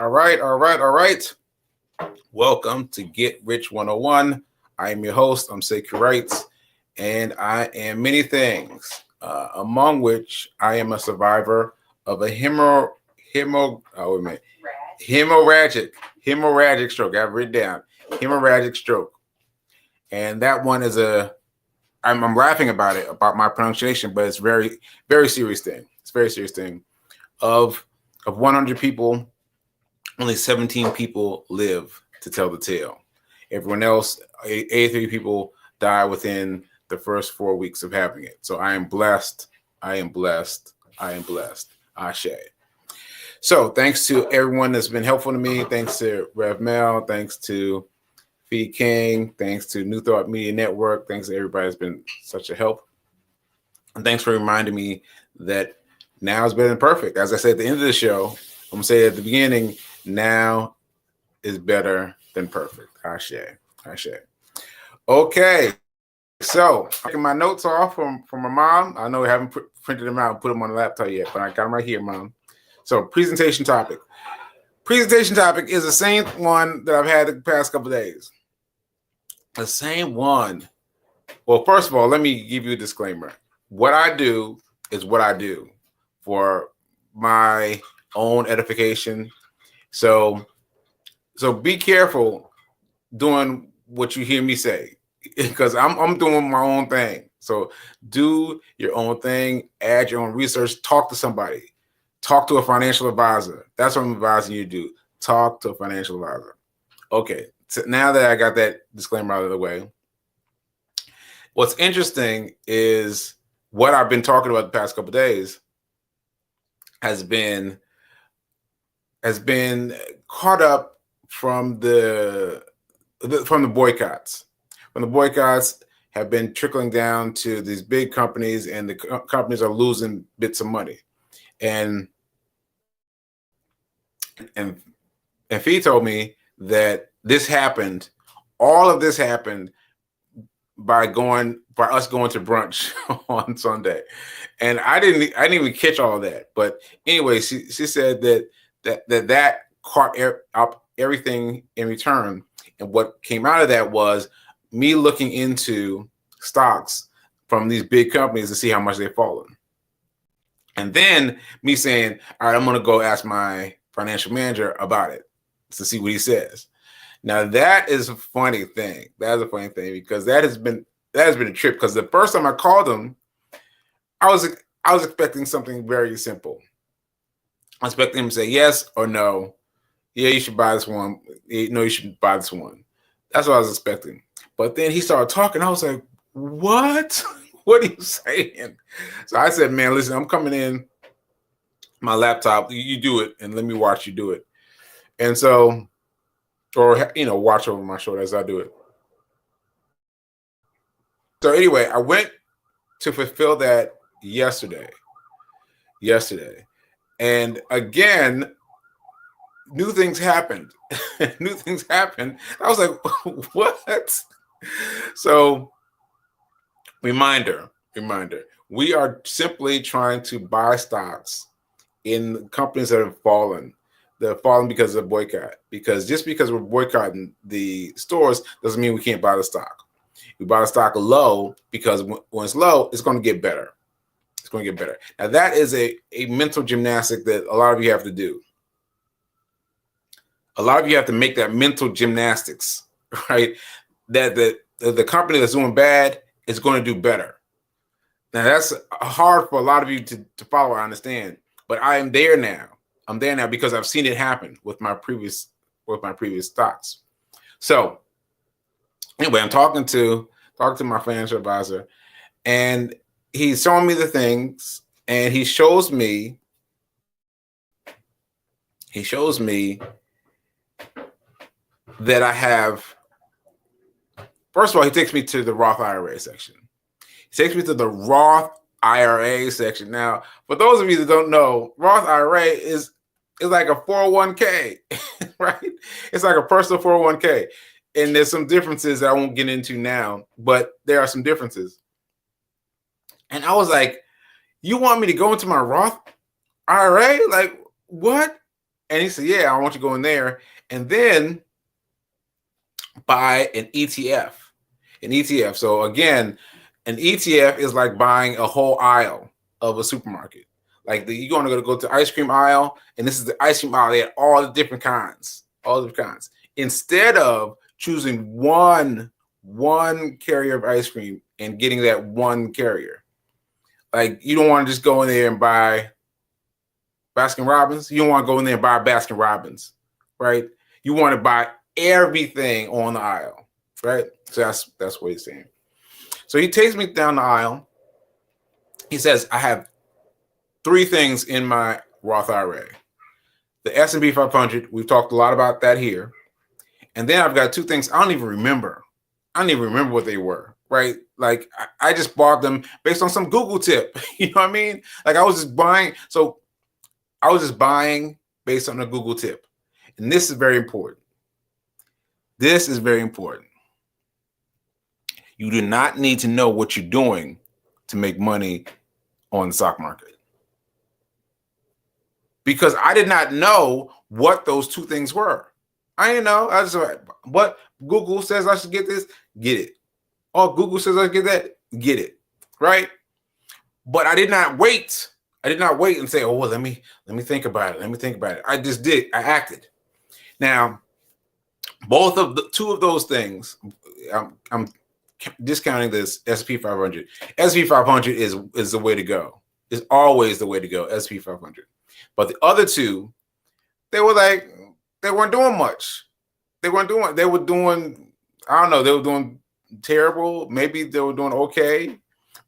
All right. Welcome to Get Rich 101. I am your host. I'm Sekou Wrights, and I am many things, among which I am a survivor of a hemorrhagic stroke. I've written down hemorrhagic stroke, and that one is I'm laughing about it, about my pronunciation, but it's very, very serious thing. It's a very serious thing. Of 100 people, only 17 people live to tell the tale. Everyone else, 83 people die within the first 4 weeks of having it. So I am blessed. Ashe. So thanks to everyone that's been helpful to me. Thanks to Rev Mel. Thanks to Fee King. Thanks to New Thought Media Network. Thanks to everybody that's been such a help. And thanks for reminding me that now is better than perfect. As I said at the end of the show, I'm going to say at the beginning, now is better than perfect. Ashe. Okay. So, taking my notes off from my mom. I know I haven't printed them out and put them on the laptop yet, but I got them right here, Mom. So, presentation topic. Presentation topic is the same one that I've had the past couple of days. The same one. Well, first of all, let me give you a disclaimer. What I do is what I do for my own edification. So be careful doing what you hear me say, because I'm doing my own thing. So do your own thing, add your own research, talk to somebody, talk to a financial advisor. That's what I'm advising you to do. Talk to a financial advisor. Okay, so now that I got that disclaimer out of the way, what's interesting is what I've been talking about the past couple of days has been caught up from the boycotts. When the boycotts have been trickling down to these big companies, and the companies are losing bits of money. And Fee told me that this happened. All of this happened by us going to brunch on Sunday, and I didn't even catch all of that. But anyway, she said that caught up everything in return, and what came out of that was me looking into stocks from these big companies to see how much they've fallen, and then me saying, "All right, I'm going to go ask my financial manager about it to see what he says." Now that is a funny thing. That is a funny thing, because that has been a trip. Because the first time I called him, I was expecting something very simple. I was expecting him to say yes or no. Yeah, you should buy this one. No, you should buy this one. That's what I was expecting. But then he started talking. I was like, what? What are you saying? So I said, man, listen, I'm coming in my laptop. You do it, and let me watch you do it. And so, or, watch over my shoulder as I do it. So anyway, I went to fulfill that yesterday. And again, new things happened. I was like, what? So reminder, we are simply trying to buy stocks in companies that have fallen. They're falling because of the boycott. Because just because we're boycotting the stores doesn't mean we can't buy the stock. We buy the stock low because when it's low, it's going to get better. It's going to get better. Now, that is a mental gymnastic that a lot of you have to do. A lot of you have to make that mental gymnastics, right? That the company that's doing bad is going to do better. Now, that's hard for a lot of you to follow, I understand. But I am there now. I'm there now because I've seen it happen with my previous stocks. So anyway, I'm talking to my financial advisor, and he's showing me the things, and he shows me that I have. First of all, he takes me to the Roth IRA section. Now, for those of you that don't know, Roth IRA is like a 401k, right? It's like a personal 401k. And there's some differences that I won't get into now, but there are some differences. And I was like, you want me to go into my Roth IRA? Like, what? And he said, yeah, I want you to go in there and then buy an ETF. An ETF. So again, an ETF is like buying a whole aisle of a supermarket. Like you're going to go to the ice cream aisle, and this is the ice cream aisle. They had all the different kinds, all the different kinds. Instead of choosing one carrier of ice cream and getting that one carrier, like you don't want to just go in there and buy Baskin Robbins. You don't want to go in there and buy Baskin Robbins, right? You want to buy everything on the aisle, right? So that's what he's saying. So he takes me down the aisle. He says, I have 3 things in my Roth IRA. The S&P 500, we've talked a lot about that here. And then I've got 2 things I don't even remember. I don't even remember what they were, right? Like I just bought them based on some Google tip. You know what I mean? Like I was just buying. So I was just buying based on a Google tip. And this is very important. This is very important. You do not need to know what you're doing to make money on the stock market. Because I did not know what those 2 things were. I didn't know. I just what Google says I should get this, get it. Oh, Google says I get that, get it. Right? But I did not wait. I did not wait and say, oh, well, let me think about it. Let me think about it. I just did. I acted. Now, both of the 2 of those things, I'm discounting this S&P 500. S&P 500 is the way to go. It's always the way to go, S&P 500. But the other 2, they weren't doing much. They were doing, I don't know, they were doing terrible. Maybe they were doing okay.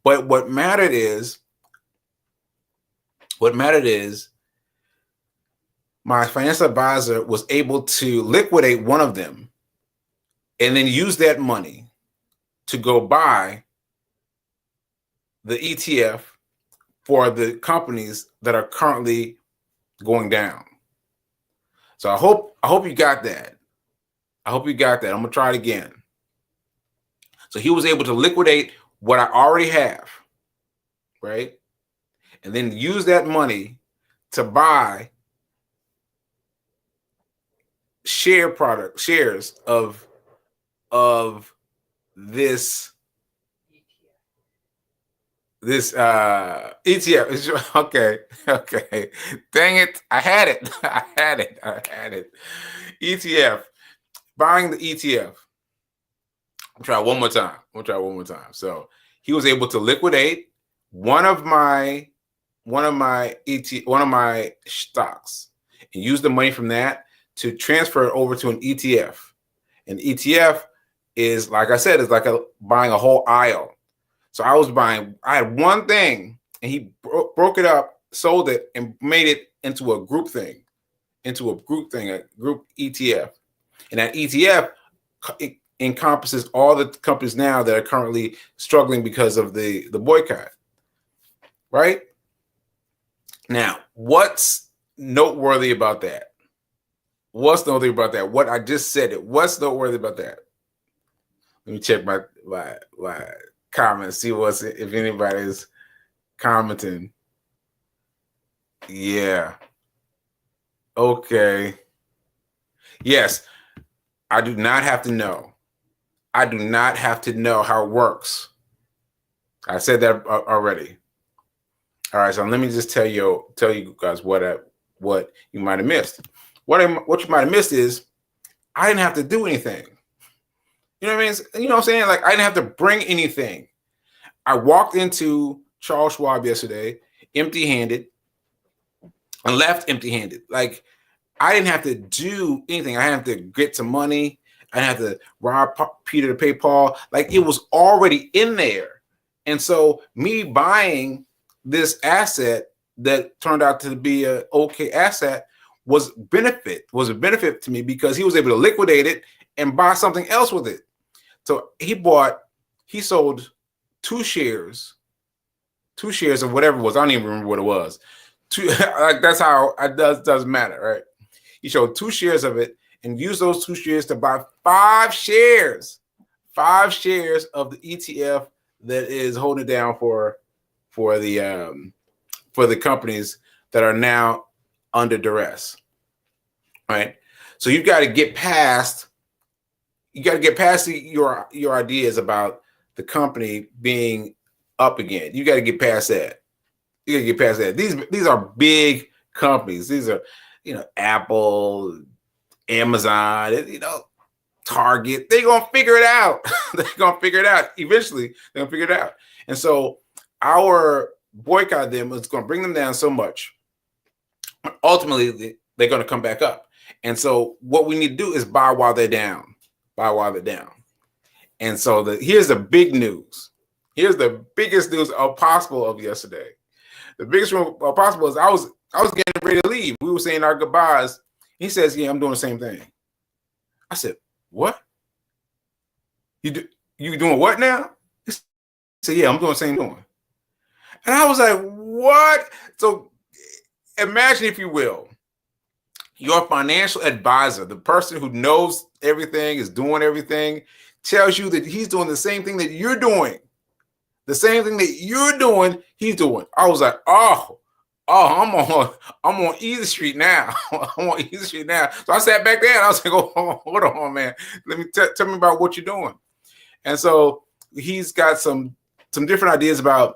But what mattered is my financial advisor was able to liquidate one of them and then use that money to go buy the ETF for the companies that are currently going down. So I hope you got that. I hope you got that. I'm gonna try it again. So he was able to liquidate what I already have, right? And then use that money to buy shares of this ETF. Okay. Dang it. I had it. ETF. Buying the ETF. I'll try one more time. So he was able to liquidate one of my stocks and use the money from that to transfer it over to an ETF. An ETF is, like I said, is like buying a whole aisle. So I had one thing, and he broke it up, sold it, and made it into a group thing, a group ETF. And that ETF encompasses all the companies now that are currently struggling because of the boycott. Right? Now, what's noteworthy about that? What I just said it. What's noteworthy about that? Let me check my comments, see if anybody's commenting. Yeah. Okay. Yes. I do not have to know. I do not have to know how it works. I said that already. All right, so let me just tell you guys what you might have missed. What you might have missed is I didn't have to do anything. You know what I mean? You know what I'm saying? Like I didn't have to bring anything. I walked into Charles Schwab yesterday, empty-handed, and left empty-handed. Like I didn't have to do anything. I didn't have to get some money. I didn't have to rob Peter to pay Paul. Like it was already in there. And so me buying this asset that turned out to be an okay asset was a benefit to me because he was able to liquidate it and buy something else with it. So he sold 2 shares of whatever it was. I don't even remember what it was. Like that's how it doesn't matter, right? He showed 2 shares of it and used those 2 shares to buy 5 shares of the ETF that is holding it down for the companies that are now under duress. right? So you've got to get past. You got to get past your ideas about the company being up again. You got to get past that. You got to get past that. These are big companies. These are, Apple, Amazon, Target. They're gonna figure it out. They're gonna figure it out. Eventually, they're gonna figure it out. And so our boycott them is gonna bring them down so much. Ultimately, they're gonna come back up. And so what we need to do is buy while they're down. Buy while they're down. And so here's the big news. Here's the biggest news possible of yesterday. The biggest one possible is I was getting ready to leave. We were saying our goodbyes. He says, "Yeah, I'm doing the same thing." I said, "What? You doing what now?" He said, "Yeah, I'm doing the same thing." And I was like, "What?" So imagine, if you will, your financial advisor, the person who knows everything, is doing everything, tells you that he's doing the same thing that you're doing. The same thing that you're doing, he's doing. I was like, oh, I'm on Easy Street now. I'm on Easy Street now. So I sat back there and I was like, oh, hold on, man. Let me tell me about what you're doing. And so he's got some different ideas about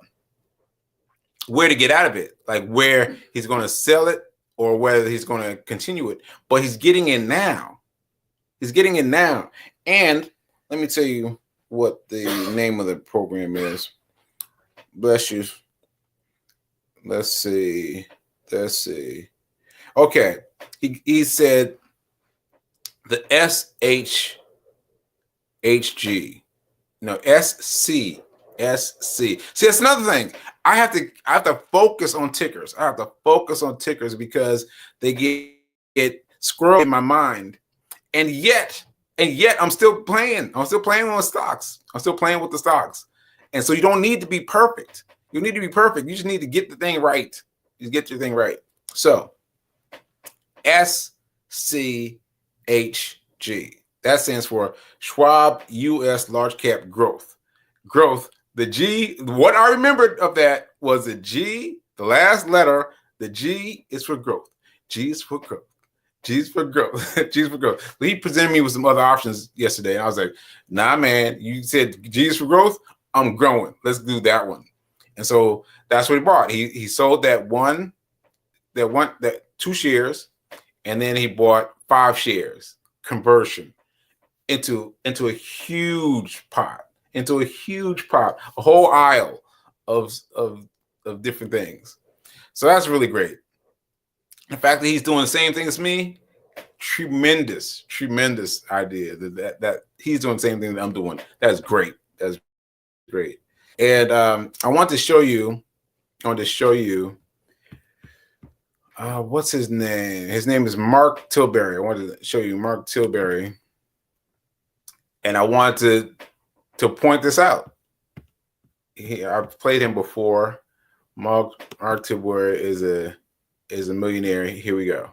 where to get out of it, like where he's going to sell it or whether he's going to continue it. But he's getting in now. He's getting in now. And let me tell you what the name of the program is. Bless you. Let's see. Okay. He said the SHG. No, SC. See, that's another thing. I have to focus on tickers. I have to focus on tickers because they get squirreled in my mind. And yet I'm still playing. I'm still playing on stocks. I'm still playing with the stocks. And so you don't need to be perfect. You need to be perfect. You just need to get the thing right. You get your thing right. So SCHG. That stands for Schwab US Large Cap Growth. Growth. The G, what I remembered of that was the G, the last letter. The G is for growth. G is for growth. G's for growth. G's for growth. But he presented me with some other options yesterday. And I was like, nah, man, you said G's for growth. I'm growing. Let's do that one. And so that's what he bought. He sold that 2 shares, and then he bought 5 shares conversion into a huge pot, a whole aisle of different things. So that's really great. The fact that he's doing the same thing as me, tremendous idea that he's doing the same thing that I'm doing. That's great. That's great. And I want to show you, what's his name? His name is Mark Tilbury. I wanted to show you Mark Tilbury. And I wanted to point this out. I've played him before. Mark Tilbury is a millionaire. Here we go.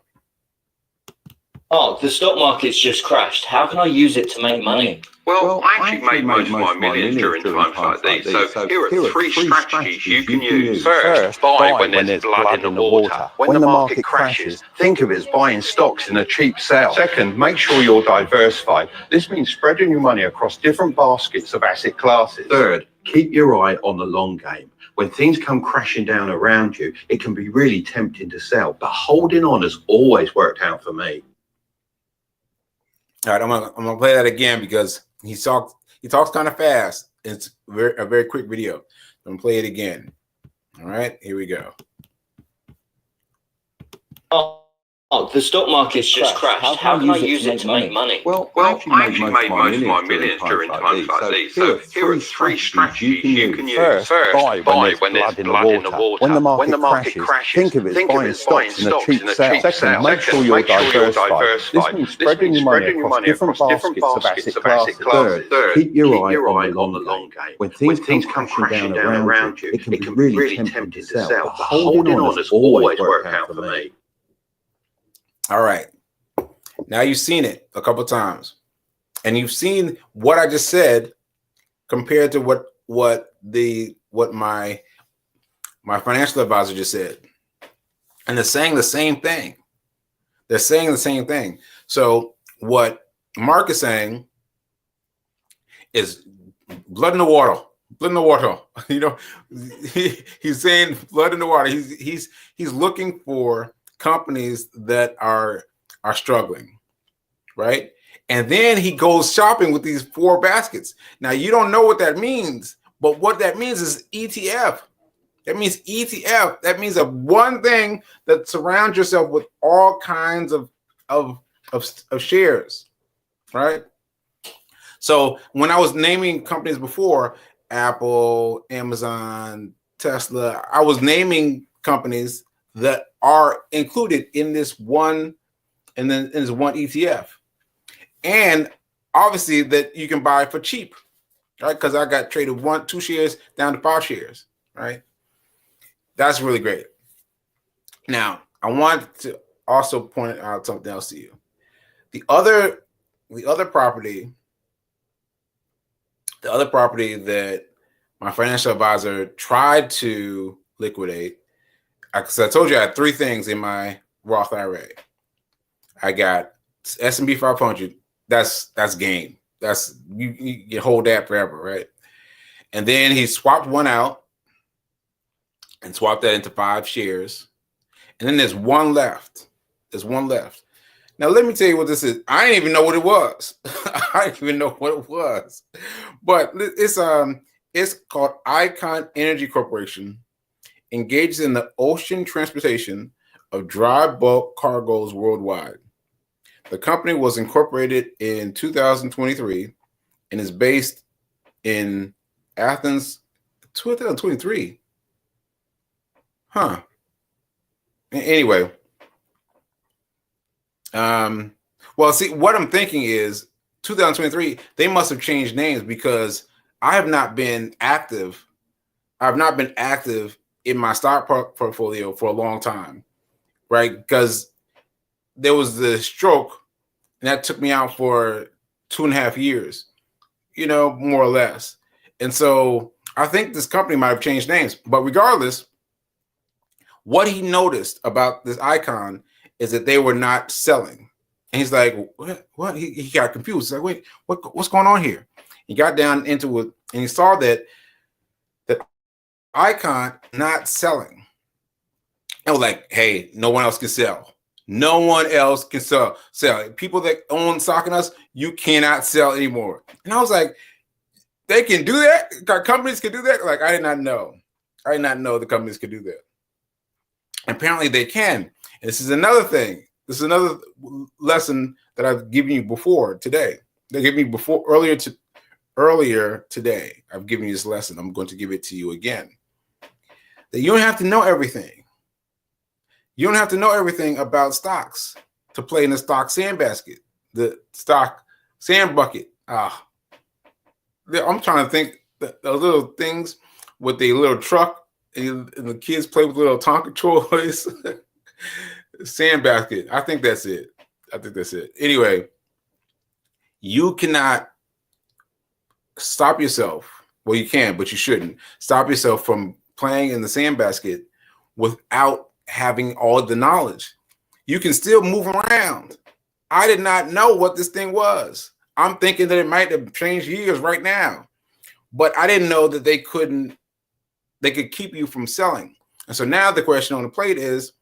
Oh, the stock market's just crashed. How can I use it to make money? Well, I actually made most of my millions during times like these. So here are 3 strategies you can use. First, buy when there's blood in the water. When the market crashes, think of it as buying stocks in a cheap sell. Second, make sure you're diversified. This means spreading your money across different baskets of asset classes. Third, keep your eye on the long game. When things come crashing down around you, it can be really tempting to sell, but holding on has always worked out for me. All right, I'm gonna play that again because he talks kind of fast. It's a very quick video. I'm gonna play it again. All right, here we go. Oh, the stock market's just crashed. How can I use it to make money? Well, I actually made most of my millions during times like these. So here are 3 strategies you can use. First, buy when there's blood in the water. When the market crashes, think of it as buying stocks in a cheap sell. Second, make sure you're diversified. This means spreading your money across different baskets of asset classes. Third, keep your eye on the long game. When things come crashing down around you, it can be really tempting to sell, but holding on has always worked out for me. All right. Now you've seen it a couple times, and you've seen what I just said compared to what my financial advisor just said, and they're saying the same thing. They're saying the same thing. So what Mark is saying is blood in the water. Blood in the water. You know, he's saying blood in the water. He's looking for companies that are struggling, right? And then he goes shopping with these 4 baskets. Now you don't know what that means, but what that means is ETF. That means ETF. That means a one thing that surrounds yourself with all kinds of shares, right? So when I was naming companies before, Apple, Amazon, Tesla, I was naming companies that are included in this one, and then in this one ETF, and obviously that you can buy for cheap, right? Because I got traded 2 shares down to 5 shares, right? That's really great. Now, I want to also point out something else to you. The other property that my financial advisor tried to liquidate, because I told you I had 3 things in my Roth IRA. I got S&P 500. That's game. That's you hold that forever, right? And then he swapped one out and swapped that into 5 shares. And then there's one left. Now, let me tell you what this is. I didn't even know what it was. I didn't even know what it was. But it's called Icon Energy Corporation, engages in the ocean transportation of dry bulk cargoes worldwide. The company was incorporated in 2023 and is based in Athens. 2023. Huh. Anyway. Well, see, what I'm thinking is 2023, they must have changed names, because I have not been active. I've not been active in my stock portfolio for a long time, right? Because there was the stroke, and that took me out for 2.5 years, you know, more or less. And so I think this company might have changed names, but regardless, what he noticed about this Icon is that they were not selling. And he's like, what? He got confused. He's like, wait, what's going on here? He got down into it, and he saw that Icon not selling. And was like, hey, no one else can sell. No one else can sell. People that own Stock and Us, you cannot sell anymore. And I was like, they can do that? Companies can do that? Like, I did not know. The companies could do that. Apparently they can. And this is another thing. This is another lesson that I've given you before today. They gave me earlier today. I've given you this lesson. I'm going to give it to you again. That you don't have to know everything. You don't have to know everything about stocks to play in the stock sand basket, the stock sand bucket. I'm trying to think the little things with the little truck, and the kids play with little Tonka toys. Sand basket. I think that's it. Anyway, you cannot stop yourself. Well, you can, but you shouldn't stop yourself from playing in the sand basket without having all the knowledge. You can still move around. I did not know what this thing was. I'm thinking that it might have changed years right now, but I didn't know that they could keep you from selling. And so now the question on the plate is,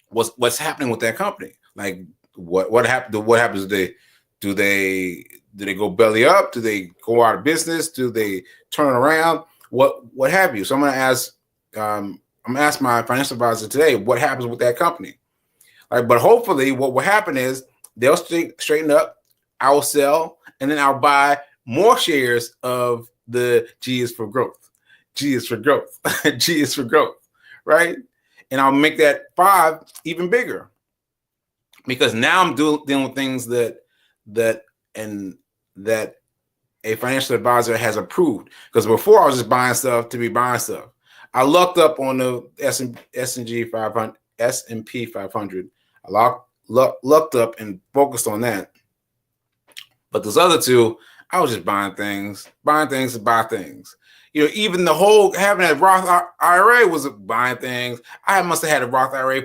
what's happening with that company? Like, what happened? What happens? Do they go belly up? Do they go out of business? Do they turn around? What have you? So I'm going to ask my financial advisor today, what happens with that company? All right, but hopefully what will happen is they'll straighten up, I'll sell, and then I'll buy more shares of the G is for growth. G is for growth. G is for growth, right? And I'll make that 5 even bigger, because now I'm dealing with things that a financial advisor has approved. Because before I was just buying stuff to be buying stuff. I looked up on the S&P 500. I looked up and focused on that. But those other 2, I was just buying things to buy things. You know, even the whole having a Roth IRA was buying things. I must have had a Roth IRA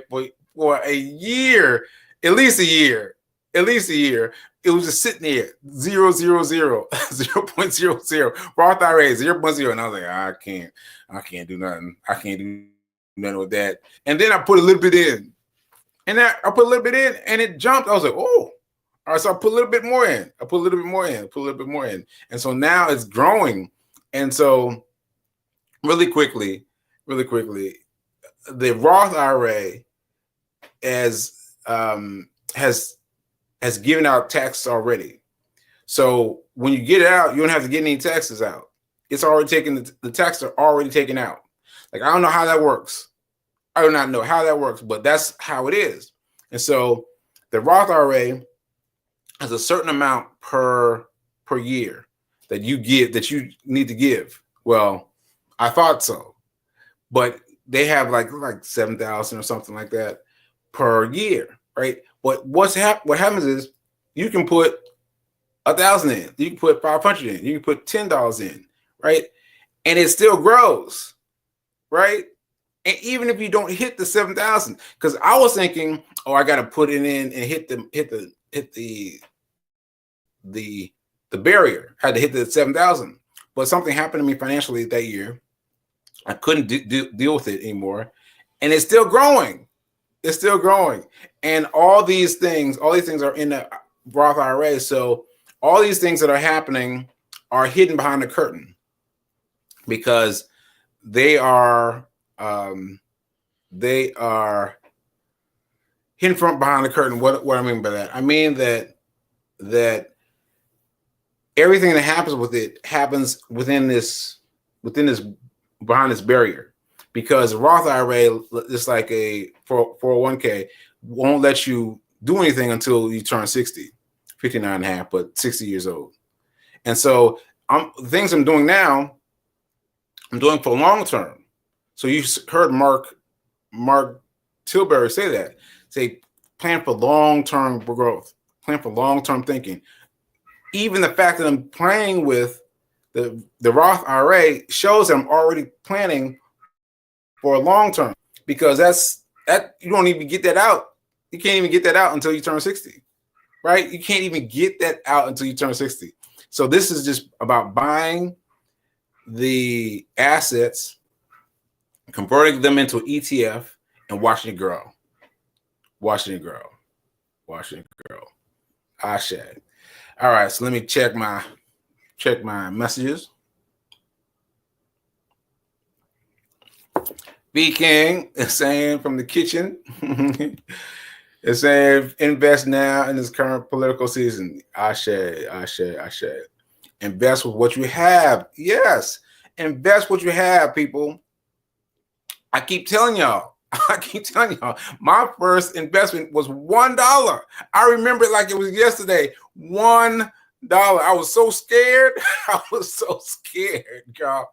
for a year, at least a year. At least a year. It was just sitting there, 0, 0, 0, 0.00. Roth IRA, 0.0. And I was like, I can't do nothing. I can't do nothing with that. And then I put a little bit in. And I put a little bit in and it jumped. I was like, oh. All right, so I put a little bit more in. I put a little bit more in. Put a little bit more in. And so now it's growing. And so really quickly, the Roth IRA has given out taxes already. So when you get it out, you don't have to get any taxes out. It's already taken. The taxes are already taken out. Like, I don't know how that works. I do not know how that works, but that's how it is. And so the Roth IRA has a certain amount per year that you need to give. Well, I thought so, but they have like 7,000 or something like that per year, right? But what happens is you can put 1,000 in, you can put 500 in, you can put $10 in, right? And it still grows, right? And even if you don't hit the 7,000, because I was thinking, oh, I got to put it in and hit the barrier. I had to hit the 7,000, but something happened to me financially that year. I couldn't deal with it anymore, and it's still growing. It's still growing, and all these things are in the Roth IRA. So all these things that are happening are hidden behind the curtain because they are hidden from behind the curtain. What I mean by that? I mean that everything that happens with it happens within this behind this barrier, because Roth IRA is like a 401k, won't let you do anything until you turn 60, 59 and a half, but 60 years old. And so the things I'm doing now, I'm doing for long term. So you heard Mark Tilbury say that. Say, plan for long-term growth, plan for long-term thinking. Even the fact that I'm playing with the Roth IRA shows that I'm already planning for a long term, because that you don't even get that out. You can't even get that out until you turn 60, right? You can't even get that out until you turn 60. So this is just about buying the assets, converting them into an ETF, and watching it grow. Watching it grow. Watching it grow. Ashe. All right, so let me check my messages. B King is saying from the kitchen, is saying invest now in this current political season. Ashe. Invest with what you have. Yes, invest what you have, people. I keep telling y'all, my first investment was $1. I remember it like it was yesterday. $1. I was so scared. Y'all.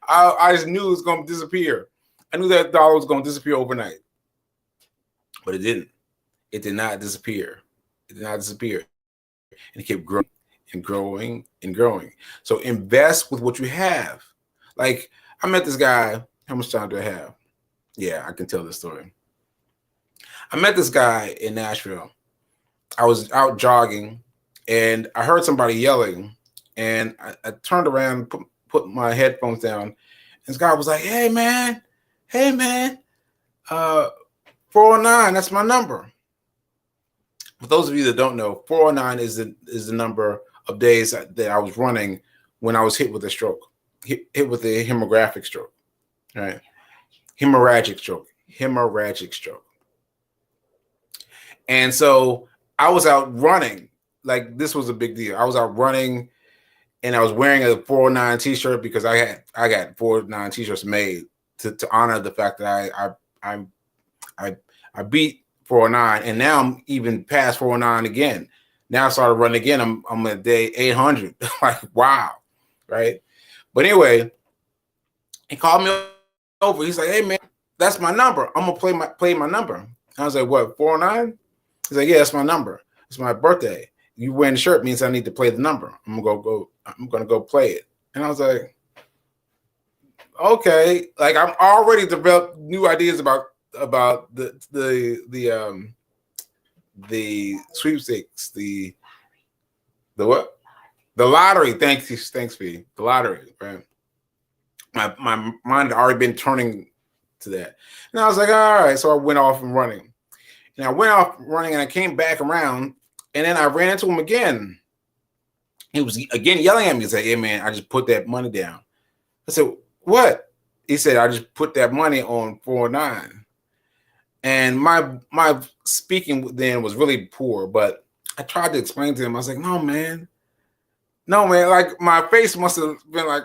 I just knew it was going to disappear. I knew that dollar was going to disappear overnight, but it didn't. It did not disappear. It did not disappear. And it kept growing and growing and growing. So invest with what you have. Like, I met this guy. How much time do I have? Yeah, I can tell this story. I met this guy in Nashville. I was out jogging, and I heard somebody yelling, and I turned around, put my headphones down, and this guy was like, hey man, 409, that's my number. For those of you that don't know, 409 is the number of days that I was running when I was hit with a stroke, hit with a hemorrhagic stroke, right? Hemorrhagic stroke. And so I was out running. Like, this was a big deal. I was out running, and I was wearing a 409 t-shirt because I got 409 t-shirts made to honor the fact that I beat 409, and now I'm even past 409 again. Now I started running again. I'm at day 800. Like, wow, right? But anyway, he called me over. He's like, hey man, that's my number. I'm gonna play my number. I was like, what, 409? He's like, yeah, that's my number. It's my birthday. You wearing the shirt means I need to play the number. I'm gonna go play it. And I was like, okay. Like, I'm already developed new ideas about the the sweepstakes, the what? The lottery. Thanks, V. The lottery, right? My mind had already been turning to that. And I was like, all right. So I went off and running. And I went off running and I came back around and then I ran into him again. He was again yelling at me and said, hey man, I just put that money down. I said, what? He said, I just put that money on 409. And my speaking then was really poor, but I tried to explain to him. I was like, no, man. Like my face must have been like,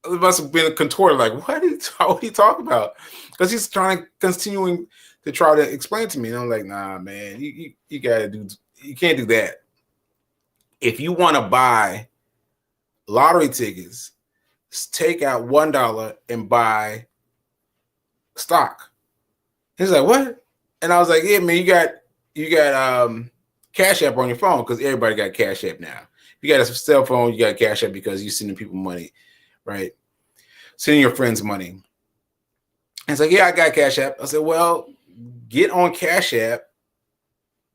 it must have been contorted. Like, what are you talking about? Because he's continuing to try to explain to me. And I'm like, nah, man, you can't do that. If you want to buy lottery tickets, take out $1 and buy stock. He's like, what? And I was like, yeah, man, you got Cash App on your phone because everybody got Cash App now. If you got a cell phone, you got Cash App because you're sending people money, right? Sending your friends money. And it's like, yeah, I got Cash App. I said, well, get on Cash App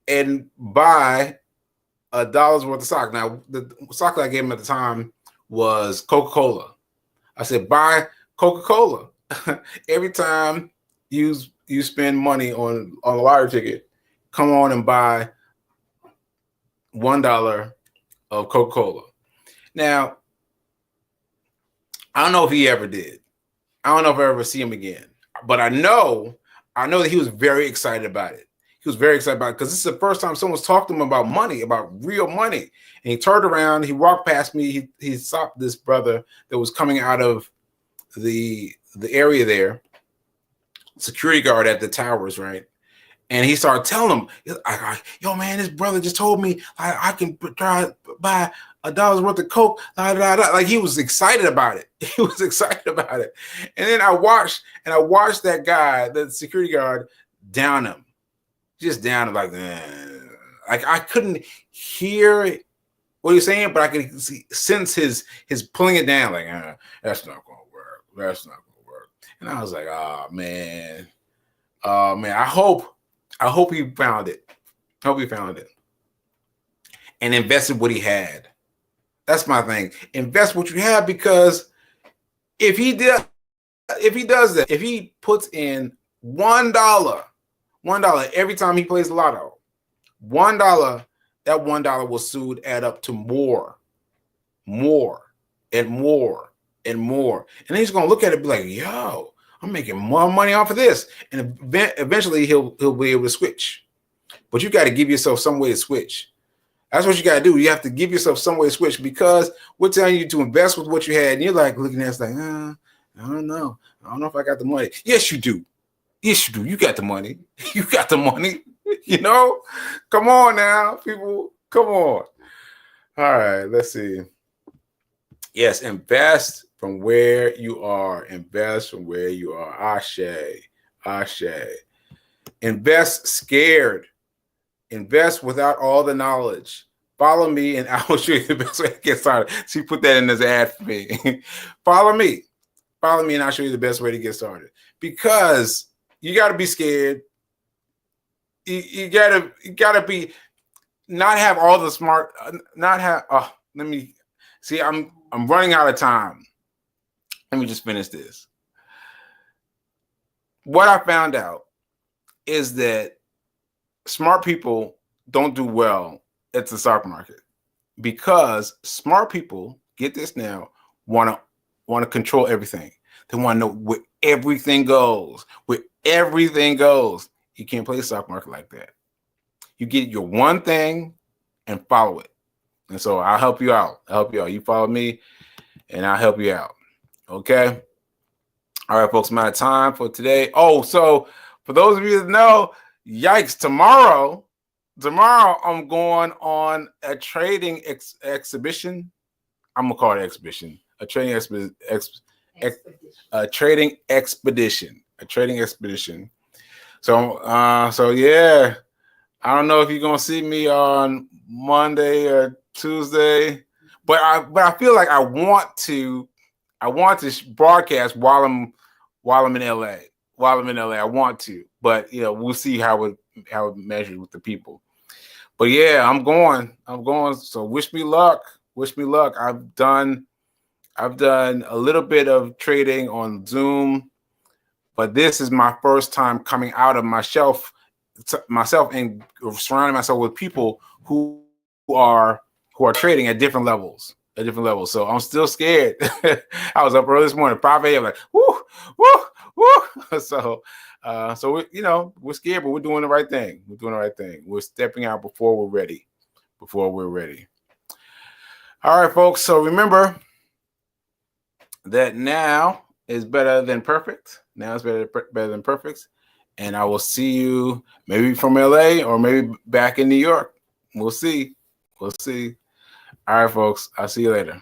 and buy $1 worth of stock. Now, the stock that I gave him at the time was Coca-Cola. I said, buy Coca-Cola. Every time you spend money on a lottery ticket, come on and buy $1 of Coca-Cola. Now, I don't know if he ever did. I don't know if I ever see him again. But I know that he was very excited about it. He was very excited about it because this is the first time someone's talked to him about money, about real money. And he turned around, he walked past me, he stopped this brother that was coming out of the area there, security guard at the towers, right? And he started telling him, yo, man, this brother just told me I can try to buy $1 worth of Coke. Like he was excited about it. He was excited about it. And then I watched that guy, the security guard, down him. Just down him like I couldn't hear what he's saying, but I could sense his pulling it down, like, that's not gonna work. That's not gonna work. And I was like, oh man. I hope he found it. And invested what he had. That's my thing. Invest what you have, because if he does that, if he puts in $1 every time he plays lotto, $1, that $1 will soon add up to more and more. And then he's gonna look at it and be like, yo, I'm making more money off of this. And eventually he'll be able to switch. But you got to give yourself some way to switch. That's what you got to do. You have to give yourself some way to switch, because we're telling you to invest with what you had. And you're like looking at us like, I don't know. I don't know if I got the money. Yes, you do. Yes, you do. You got the money. You got the money. You know? Come on now, people. Come on. All right, let's see. Yes, invest from where you are. Invest from where you are. Ashe. Invest scared. Invest without all the knowledge. Follow me and I will show you the best way to get started. She put that in as an ad for me. Follow me and I'll show you the best way to get started. Because you got to be scared. You gotta be, not have all the smart, not have, let me see, I'm running out of time. Let me just finish this. What I found out is that smart people don't do well at the stock market, because smart people, get this now, want to control everything. They want to know where everything goes. You can't play the stock market like that. You get your one thing and follow it. And so I'll help you out. You follow me and I'll help you out. Okay. All right, folks, I'm out of time for today. Oh, so for those of you that know, yikes, tomorrow I'm going on a trading exhibition. I'm gonna call it exhibition. A trading expedition. So yeah, I don't know if you're gonna see me on Monday or Tuesday, but I feel like I want to broadcast while I'm in LA. while I'm in LA. I want to, but we'll see how it measures with the people. But yeah, I'm going. So wish me luck. I've done a little bit of trading on Zoom, but this is my first time coming out of myself and surrounding myself with people who are trading at different levels. So I'm still scared. I was up early this morning, 5 a.m. like, woo. So we're scared, but we're doing the right thing. We're stepping out before we're ready. All right, folks. So remember that now is better than perfect. Better than perfect. And I will see you maybe from LA or maybe back in New York. We'll see. All right, folks. I'll see you later.